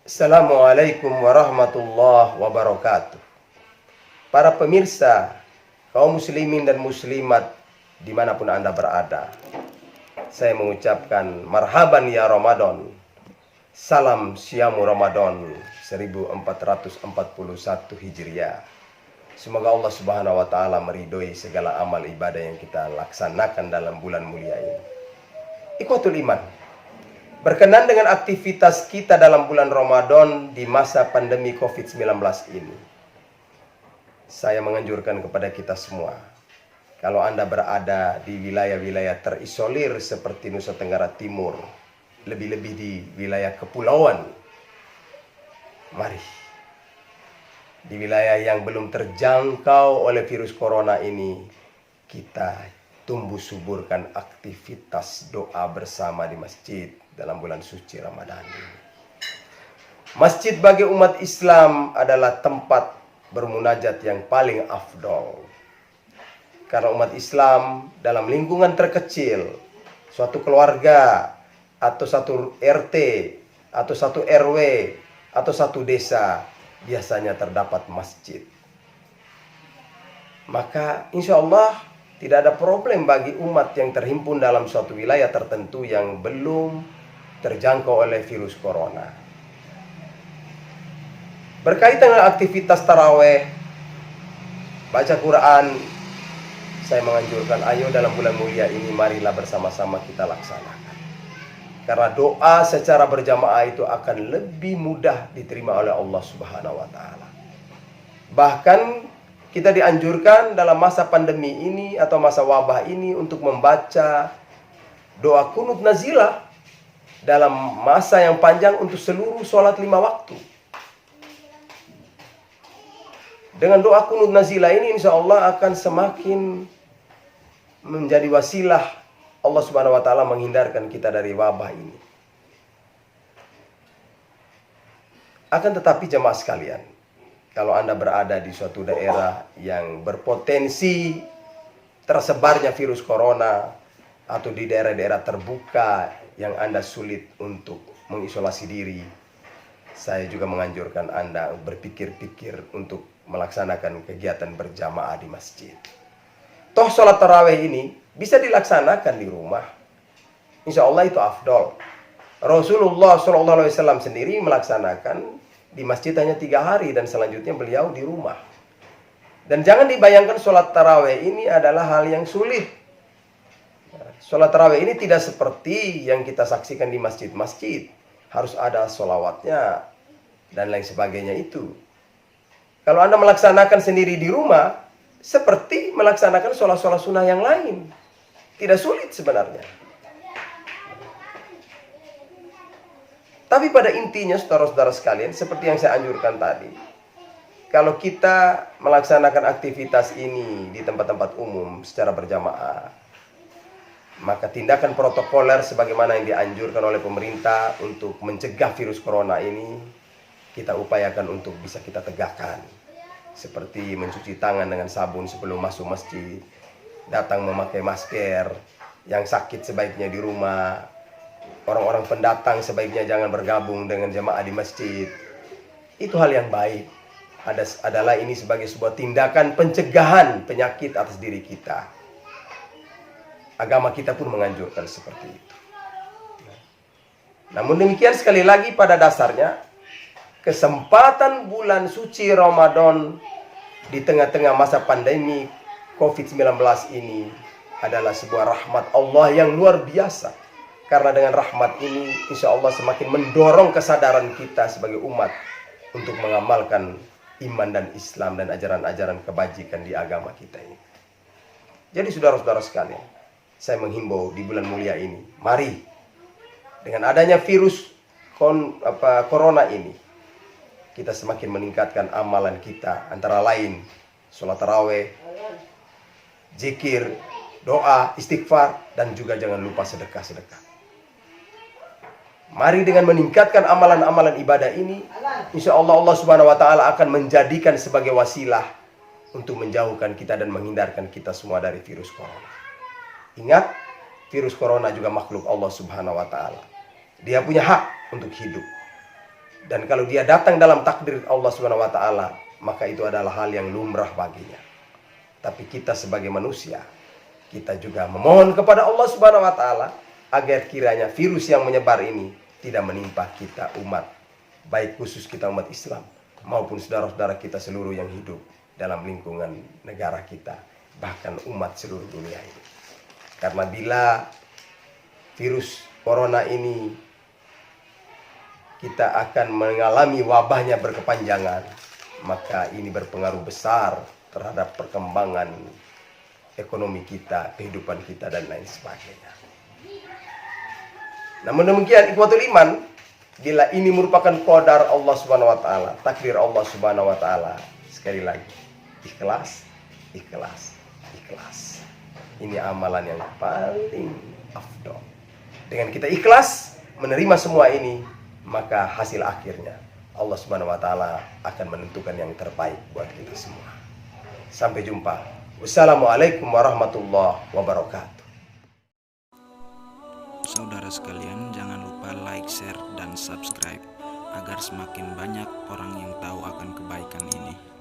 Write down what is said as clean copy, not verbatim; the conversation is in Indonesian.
Assalamualaikum warahmatullahi wabarakatuh. Para pemirsa, kaum muslimin dan muslimat dimanapun Anda berada, saya mengucapkan marhaban ya Ramadan. Salam Syamu Ramadan 1441 Hijriah. Semoga Allah Subhanahu wa taala meridhoi segala amal ibadah yang kita laksanakan dalam bulan mulia ini. Ikhwatul iman, berkenan dengan aktivitas kita dalam bulan Ramadan di masa pandemi COVID-19 ini, saya menganjurkan kepada kita semua, kalau Anda berada di wilayah-wilayah terisolir seperti Nusa Tenggara Timur, lebih-lebih di wilayah kepulauan, mari di wilayah yang belum terjangkau oleh virus corona ini, kita tumbuh suburkan aktivitas doa bersama di masjid dalam bulan suci Ramadan ini. Masjid bagi umat Islam adalah tempat bermunajat yang paling afdol. Karena umat Islam dalam lingkungan terkecil, suatu keluarga, atau satu RT, atau satu RW, atau satu desa, biasanya terdapat masjid. Maka insya Allah tidak ada problem bagi umat yang terhimpun dalam suatu wilayah tertentu yang belum terjangkau oleh virus corona. Berkaitan dengan aktivitas taraweh, baca Quran, saya menganjurkan ayo dalam bulan mulia ini marilah bersama-sama kita laksanakan. Karena doa secara berjamaah itu akan lebih mudah diterima oleh Allah Subhanahu wa taala. Bahkan kita dianjurkan dalam masa pandemi ini atau masa wabah ini untuk membaca doa kunut nazilah dalam masa yang panjang untuk seluruh sholat 5 waktu. Dengan doa kunut nazilah ini insya Allah akan semakin menjadi wasilah Allah Subhanahu wa taala menghindarkan kita dari wabah ini. Akan tetapi jemaah sekalian, kalau Anda berada di suatu daerah yang berpotensi tersebarnya virus corona, atau di daerah-daerah terbuka yang Anda sulit untuk mengisolasi diri, saya juga menganjurkan Anda berpikir-pikir untuk melaksanakan kegiatan berjamaah di masjid. Toh sholat tarawih ini bisa dilaksanakan di rumah. Insya Allah itu afdol. Rasulullah SAW sendiri melaksanakan di masjid hanya 3 hari dan selanjutnya beliau di rumah. Dan jangan dibayangkan sholat tarawih ini adalah hal yang sulit. Sholat tarawih ini tidak seperti yang kita saksikan di masjid-masjid. Harus ada sholawatnya dan lain sebagainya itu. Kalau Anda melaksanakan sendiri di rumah, seperti melaksanakan sholat-sholat sunnah yang lain. Tidak sulit sebenarnya. Tapi pada intinya saudara-saudara sekalian, seperti yang saya anjurkan tadi, kalau kita melaksanakan aktivitas ini di tempat-tempat umum secara berjamaah, maka tindakan protokoler sebagaimana yang dianjurkan oleh pemerintah untuk mencegah virus corona ini, kita upayakan untuk bisa kita tegakkan. Seperti mencuci tangan dengan sabun sebelum masuk masjid, datang memakai masker, yang sakit sebaiknya di rumah, orang-orang pendatang sebaiknya jangan bergabung dengan jemaah di masjid. Itu hal yang baik. Adalah ini sebagai sebuah tindakan pencegahan penyakit atas diri kita. Agama kita pun menganjurkan seperti itu. Namun demikian, sekali lagi pada dasarnya, kesempatan bulan suci Ramadan di tengah-tengah masa pandemi COVID-19 ini adalah sebuah rahmat Allah yang luar biasa. Karena dengan rahmat ini insya Allah semakin mendorong kesadaran kita sebagai umat untuk mengamalkan iman dan Islam dan ajaran-ajaran kebajikan di agama kita ini. Jadi saudara-saudara sekalian, saya menghimbau di bulan mulia ini, mari dengan adanya virus corona ini, kita semakin meningkatkan amalan kita, antara lain sholat taraweh, zikir, doa, istighfar, dan juga jangan lupa sedekah-sedekah. Mari dengan meningkatkan amalan-amalan ibadah ini, insya Allah Allah Subhanahu wa taala akan menjadikan sebagai wasilah untuk menjauhkan kita dan menghindarkan kita semua dari virus corona. Ingat, virus corona juga makhluk Allah Subhanahu wa taala. Dia punya hak untuk hidup. Dan kalau dia datang dalam takdir Allah Subhanahu wa taala, maka itu adalah hal yang lumrah baginya. Tapi kita sebagai manusia, kita juga memohon kepada Allah Subhanahu wa taala agar kiranya virus yang menyebar ini tidak menimpa kita umat, baik khusus kita umat Islam maupun saudara-saudara kita seluruh yang hidup dalam lingkungan negara kita, bahkan umat seluruh dunia ini. Karena bila virus corona ini kita akan mengalami wabahnya berkepanjangan, maka ini berpengaruh besar terhadap perkembangan ekonomi kita, kehidupan kita, dan lain sebagainya. Namun demikian, ikhwatul iman, bila ini merupakan qadar Allah Subhanahu wa taala, takdir Allah Subhanahu wa taala, sekali lagi, ikhlas, ikhlas, ikhlas. Ini amalan yang paling afdol. Dengan kita ikhlas menerima semua ini, maka hasil akhirnya Allah Subhanahu wa taala akan menentukan yang terbaik buat kita semua. Sampai jumpa. Wassalamualaikum warahmatullahi wabarakatuh. Saudara sekalian, jangan lupa like, share, dan subscribe agar semakin banyak orang yang tahu akan kebaikan ini.